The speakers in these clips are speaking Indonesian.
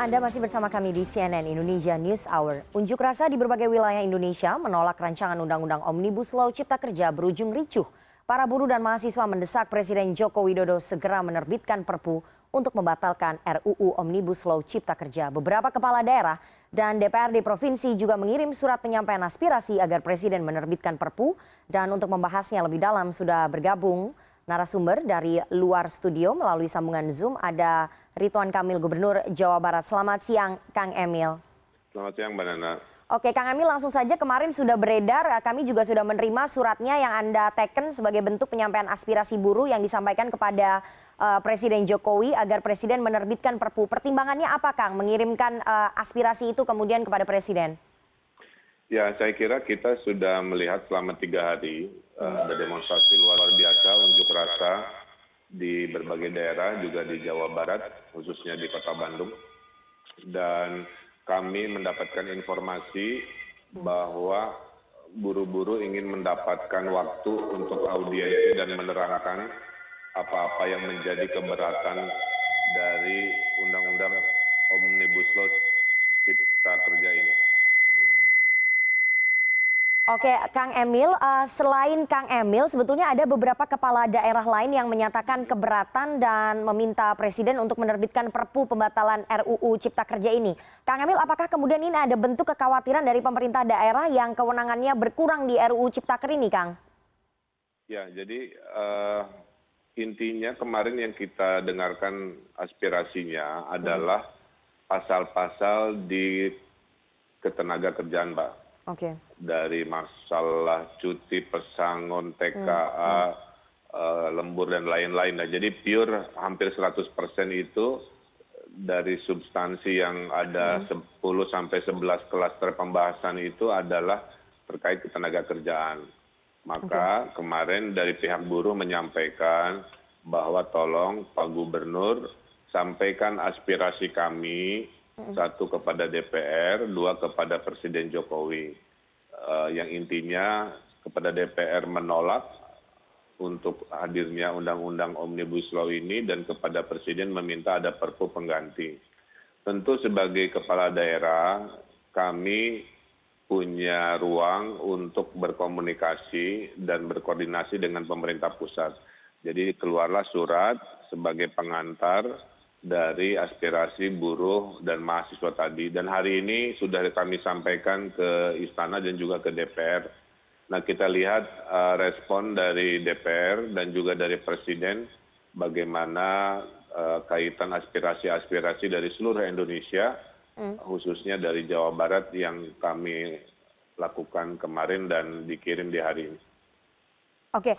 Anda masih bersama kami di CNN Indonesia News Hour. Unjuk rasa di berbagai wilayah Indonesia menolak rancangan Undang-Undang Omnibus Law Cipta Kerja berujung ricuh. Para buruh dan mahasiswa mendesak Presiden Joko Widodo segera menerbitkan Perpu untuk membatalkan RUU Omnibus Law Cipta Kerja. Beberapa kepala daerah dan DPRD provinsi juga mengirim surat penyampaian aspirasi agar Presiden menerbitkan Perpu. Dan untuk membahasnya lebih dalam sudah bergabung narasumber dari luar studio melalui sambungan Zoom ada Ridwan Kamil, Gubernur Jawa Barat. Selamat siang, Kang Emil. Selamat siang, Mbak Nana. Oke, Kang Emil, langsung saja kemarin sudah beredar, kami juga sudah menerima suratnya yang Anda teken sebagai bentuk penyampaian aspirasi buruh yang disampaikan kepada Presiden Jokowi agar Presiden menerbitkan Perpu. Pertimbangannya apa, Kang, mengirimkan aspirasi itu kemudian kepada Presiden? Ya, saya kira kita sudah melihat selama 3 hari ada demonstrasi luar biasa, unjuk rasa di berbagai daerah, juga di Jawa Barat, khususnya di Kota Bandung. Dan kami mendapatkan informasi bahwa buruh-buruh ingin mendapatkan waktu untuk audiensi dan menerangkan apa-apa yang menjadi keberatan dari Undang-Undang Omnibus Law Cipta Kerja ini. Oke, Kang Emil, selain Kang Emil, sebetulnya ada beberapa kepala daerah lain yang menyatakan keberatan dan meminta Presiden untuk menerbitkan Perpu pembatalan RUU Cipta Kerja ini. Kang Emil, apakah kemudian ini ada bentuk kekhawatiran dari pemerintah daerah yang kewenangannya berkurang di RUU Cipta Kerja ini, Kang? Ya, jadi intinya kemarin yang kita dengarkan aspirasinya adalah pasal-pasal di ketenaga kerjaan, Mbak. Oke. Dari masalah cuti, pesangon, TKA, lembur dan lain-lain. Nah, jadi pure hampir 100% itu dari substansi yang ada 10 sampai 11 klaster pembahasan itu adalah terkait ketenaga kerjaan. Maka kemarin dari pihak buruh menyampaikan bahwa tolong Pak Gubernur sampaikan aspirasi kami, 1 kepada DPR, 2 kepada Presiden Jokowi. Yang intinya kepada DPR menolak untuk hadirnya Undang-Undang Omnibus Law ini dan kepada Presiden meminta ada Perpu pengganti. Tentu sebagai kepala daerah kami punya ruang untuk berkomunikasi dan berkoordinasi dengan pemerintah pusat. Jadi keluarlah surat sebagai pengantar dari aspirasi buruh dan mahasiswa tadi. Dan hari ini sudah kami sampaikan ke Istana dan juga ke DPR. Nah, kita lihat respon dari DPR dan juga dari Presiden bagaimana kaitan aspirasi-aspirasi dari seluruh Indonesia, khususnya dari Jawa Barat yang kami lakukan kemarin dan dikirim di hari ini. Oke,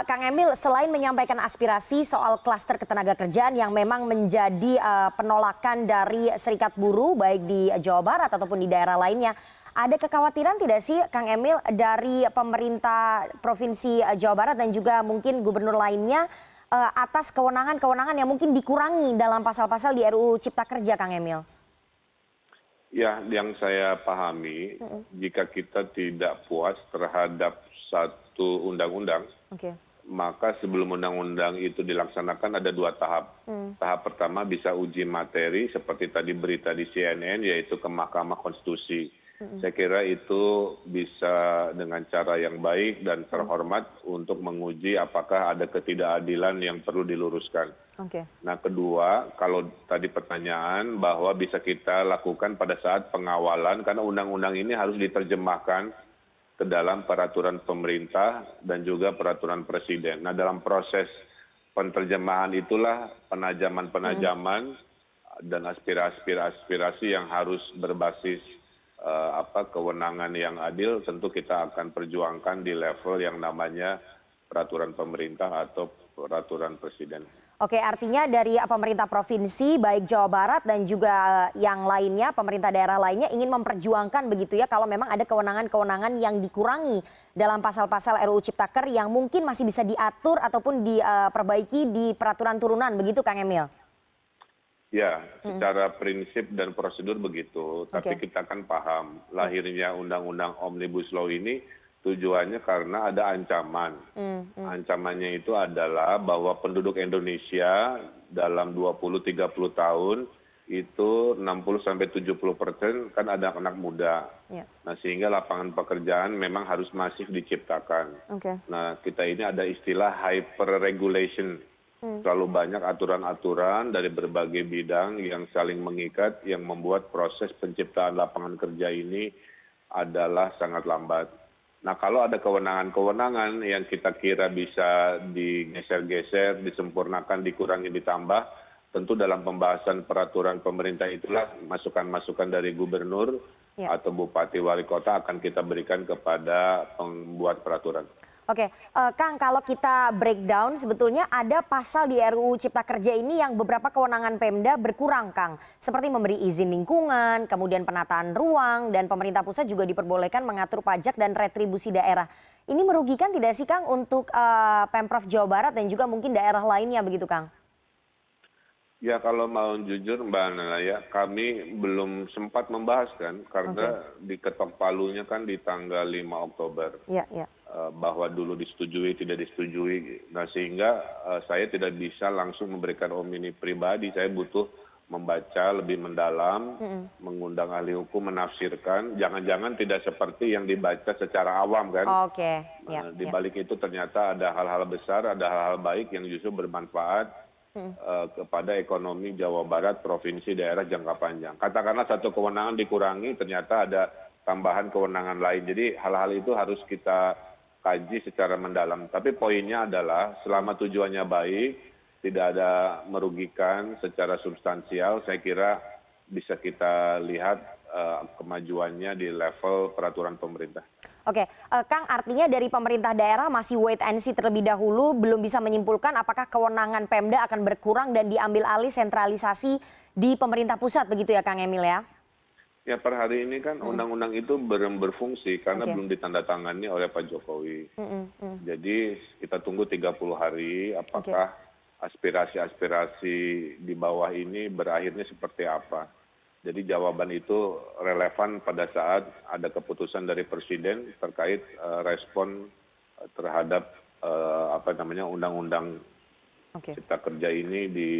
Kang Emil, selain menyampaikan aspirasi soal klaster ketenaga kerjaan yang memang menjadi penolakan dari serikat buruh baik di Jawa Barat ataupun di daerah lainnya, ada kekhawatiran tidak sih Kang Emil dari pemerintah Provinsi Jawa Barat dan juga mungkin gubernur lainnya atas kewenangan-kewenangan yang mungkin dikurangi dalam pasal-pasal di RUU Cipta Kerja, Kang Emil? Ya, yang saya pahami, jika kita tidak puas terhadap satu undang-undang, maka sebelum undang-undang itu dilaksanakan ada 2 tahap. Tahap pertama bisa uji materi seperti tadi berita di CNN, yaitu ke Mahkamah Konstitusi. Saya kira itu bisa dengan cara yang baik dan terhormat untuk menguji apakah ada ketidakadilan yang perlu diluruskan. Nah, kedua, kalau tadi pertanyaan bahwa bisa kita lakukan pada saat pengawalan, karena undang-undang ini harus diterjemahkan ke dalam peraturan pemerintah dan juga peraturan presiden. Nah, dalam proses penerjemahan itulah penajaman-penajaman dan aspirasi-aspirasi yang harus berbasis kewenangan yang adil tentu kita akan perjuangkan di level yang namanya peraturan pemerintah atau peraturan presiden. Oke, artinya dari pemerintah provinsi baik Jawa Barat dan juga yang lainnya, pemerintah daerah lainnya ingin memperjuangkan begitu ya kalau memang ada kewenangan-kewenangan yang dikurangi dalam pasal-pasal RUU Ciptaker yang mungkin masih bisa diatur ataupun diperbaiki di peraturan turunan, begitu Kang Emil? Ya, secara prinsip dan prosedur begitu, tapi kita kan paham lahirnya Undang-Undang Omnibus Law ini tujuannya karena ada ancaman. Ancamannya itu adalah bahwa penduduk Indonesia dalam 20-30 tahun itu 60-70% kan ada anak muda. Ya. Nah, sehingga lapangan pekerjaan memang harus masif diciptakan. Oke. Nah, kita ini ada istilah hyper regulation. Terlalu banyak aturan-aturan dari berbagai bidang yang saling mengikat, yang membuat proses penciptaan lapangan kerja ini adalah sangat lambat. Nah, kalau ada kewenangan-kewenangan yang kita kira bisa digeser-geser, disempurnakan, dikurangi, ditambah, tentu dalam pembahasan peraturan pemerintah itulah masukan-masukan dari gubernur Ya. atau bupati wali kota akan kita berikan kepada pembuat peraturan. Oke, Kang, kalau kita breakdown sebetulnya ada pasal di RUU Cipta Kerja ini yang beberapa kewenangan Pemda berkurang, Kang. Seperti memberi izin lingkungan, kemudian penataan ruang, dan pemerintah pusat juga diperbolehkan mengatur pajak dan retribusi daerah. Ini merugikan tidak sih, Kang, untuk Pemprov Jawa Barat dan juga mungkin daerah lainnya begitu, Kang? Ya, kalau mau jujur Mbak Nana, ya kami belum sempat membahas kan karena diketok palunya kan di tanggal 5 Oktober. Iya, iya. Bahwa dulu disetujui, tidak disetujui. Nah, sehingga saya tidak bisa langsung memberikan opini pribadi. Saya butuh membaca lebih mendalam, mengundang ahli hukum, menafsirkan. Jangan-jangan tidak seperti yang dibaca secara awam kan. Oke, Nah, di balik itu ternyata ada hal-hal besar, ada hal-hal baik yang justru bermanfaat kepada ekonomi Jawa Barat, provinsi, daerah jangka panjang. Katakanlah satu kewenangan dikurangi, ternyata ada tambahan kewenangan lain. Jadi hal-hal itu harus kita kaji secara mendalam. Tapi poinnya adalah selama tujuannya baik, tidak ada merugikan secara substansial, saya kira bisa kita lihat kemajuannya di level peraturan pemerintah. Oke, Kang, artinya dari pemerintah daerah masih wait and see terlebih dahulu, belum bisa menyimpulkan apakah kewenangan Pemda akan berkurang dan diambil alih sentralisasi di pemerintah pusat, begitu ya Kang Emil ya? Ya, per hari ini kan undang-undang itu belum berfungsi karena belum ditandatangani oleh Pak Jokowi. Jadi kita tunggu 30 hari apakah aspirasi-aspirasi di bawah ini berakhirnya seperti apa. Jadi jawaban itu relevan pada saat ada keputusan dari Presiden terkait respon terhadap undang-undang Cipta Kerja ini di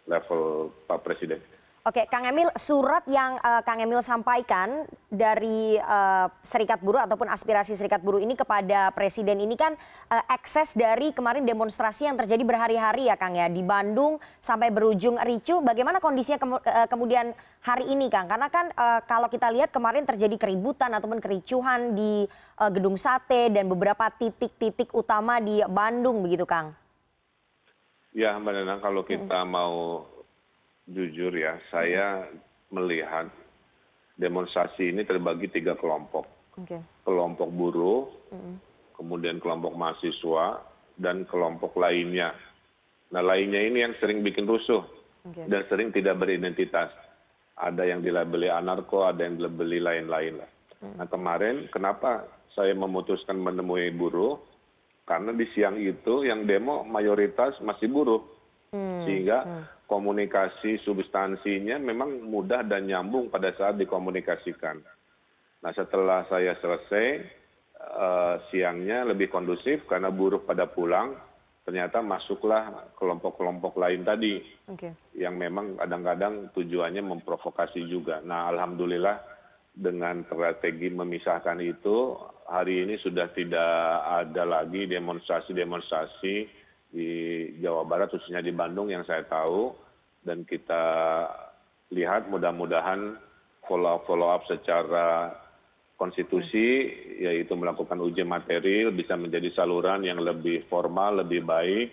level Pak Presiden. Oke, Kang Emil, surat yang Kang Emil sampaikan dari Serikat Buruh ataupun aspirasi Serikat Buruh ini kepada Presiden ini kan ekses dari kemarin demonstrasi yang terjadi berhari-hari ya Kang ya, di Bandung sampai berujung ricuh. Bagaimana kondisinya kemudian hari ini Kang? Karena kan kalau kita lihat kemarin terjadi keributan ataupun kericuhan di Gedung Sate dan beberapa titik-titik utama di Bandung begitu Kang. Ya Mbak Nana, kalau kita mau jujur ya, saya melihat demonstrasi ini terbagi 3 kelompok. Kelompok buruh, kemudian kelompok mahasiswa, dan kelompok lainnya. Nah, lainnya ini yang sering bikin rusuh dan sering tidak beridentitas. Ada yang dilabeli anarko, ada yang dilabeli lain-lain lah. Nah, kemarin kenapa saya memutuskan menemui buruh? Karena di siang itu yang demo mayoritas masih buruh. Sehingga komunikasi substansinya memang mudah dan nyambung pada saat dikomunikasikan. Nah, setelah saya selesai, siangnya lebih kondusif karena buruh pada pulang, ternyata masuklah kelompok-kelompok lain tadi yang memang kadang-kadang tujuannya memprovokasi juga. Nah, alhamdulillah dengan strategi memisahkan itu, hari ini sudah tidak ada lagi demonstrasi-demonstrasi di Jawa Barat, khususnya di Bandung yang saya tahu, dan kita lihat mudah-mudahan follow up secara konstitusi, yaitu melakukan uji material, bisa menjadi saluran yang lebih formal, lebih baik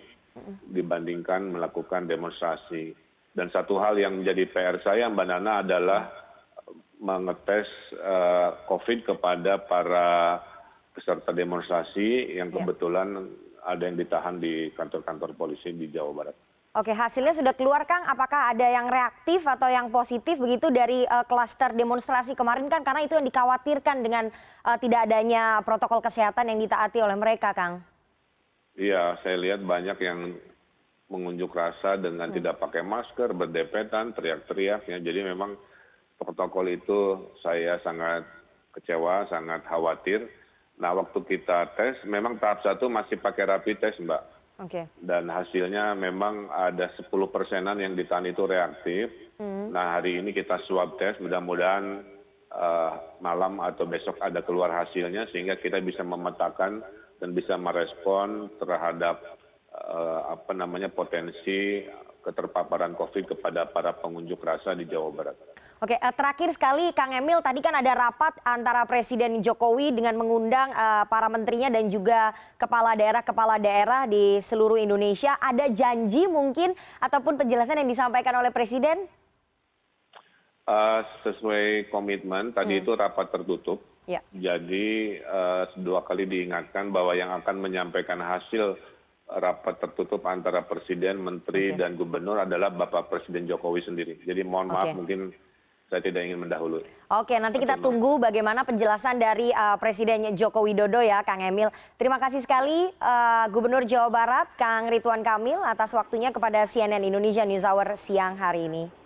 dibandingkan melakukan demonstrasi. Dan satu hal yang menjadi PR saya, Mbak Nana, adalah mengetes COVID kepada para peserta demonstrasi yang kebetulan ada yang ditahan di kantor-kantor polisi di Jawa Barat. Oke, hasilnya sudah keluar Kang, apakah ada yang reaktif atau yang positif begitu dari klaster demonstrasi kemarin kan, karena itu yang dikhawatirkan dengan tidak adanya protokol kesehatan yang ditaati oleh mereka Kang. Iya, saya lihat banyak yang mengunjuk rasa dengan tidak pakai masker, berdepetan, teriak-teriak ya. Jadi memang protokol itu saya sangat kecewa, sangat khawatir. Nah, waktu kita tes, memang tahap 1 masih pakai rapid test, Mbak. Oke. dan hasilnya memang ada 10%-an yang ditahan itu reaktif. Nah, hari ini kita swab test, mudah-mudahan malam atau besok ada keluar hasilnya sehingga kita bisa memetakan dan bisa merespon terhadap potensi keterpaparan COVID kepada para pengunjuk rasa di Jawa Barat. Oke, terakhir sekali Kang Emil, tadi kan ada rapat antara Presiden Jokowi dengan mengundang para menterinya dan juga kepala daerah di seluruh Indonesia. Ada janji mungkin ataupun penjelasan yang disampaikan oleh Presiden? Sesuai komitmen, tadi itu rapat tertutup. Ya. Jadi 2 kali diingatkan bahwa yang akan menyampaikan hasil rapat tertutup antara Presiden, Menteri, dan Gubernur adalah Bapak Presiden Jokowi sendiri. Jadi mohon maaf mungkin saya tidak ingin mendahului. Oke, nanti kita tunggu bagaimana penjelasan dari Presiden Joko Widodo ya, Kang Emil. Terima kasih sekali Gubernur Jawa Barat, Kang Ridwan Kamil atas waktunya kepada CNN Indonesia NewsHour siang hari ini.